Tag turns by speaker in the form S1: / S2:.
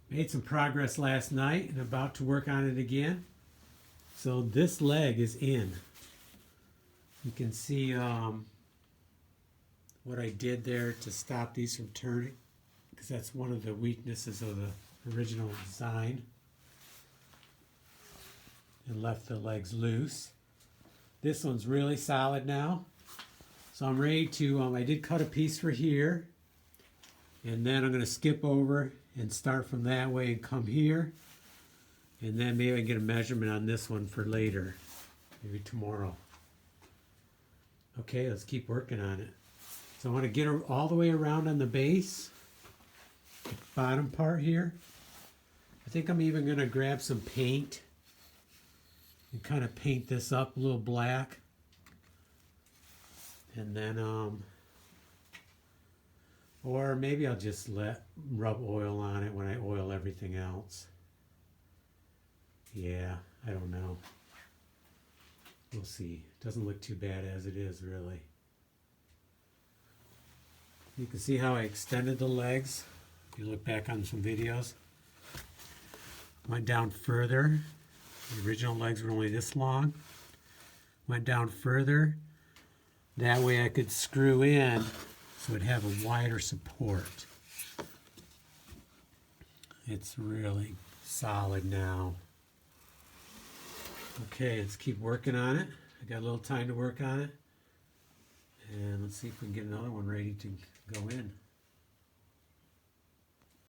S1: Made some progress last night and about to work on it again. So this leg is in. You can see what I did there to stop these from turning, because that's one of the weaknesses of the original design, and left the legs loose. This one's really solid now. So I'm ready to, I did cut a piece for here, and then I'm going to skip over and start from that way and come here, and then maybe I can get a measurement on this one for later, maybe tomorrow. Okay, let's keep working on it. So I want to get her all the way around on the base, the bottom part here. I think I'm even going to grab some paint and kind of paint this up a little black. And then, or maybe I'll just rub oil on it when I oil everything else. Yeah, I don't know. We'll see. Doesn't look too bad as it is, really. You can see how I extended the legs. If you look back on some videos. Went down further. The original legs were only this long. Went down further. That way I could screw in so it'd have a wider support. It's really solid now. Okay, let's keep working on it. I got a little time to work on it. And let's see if we can get another one ready to go in.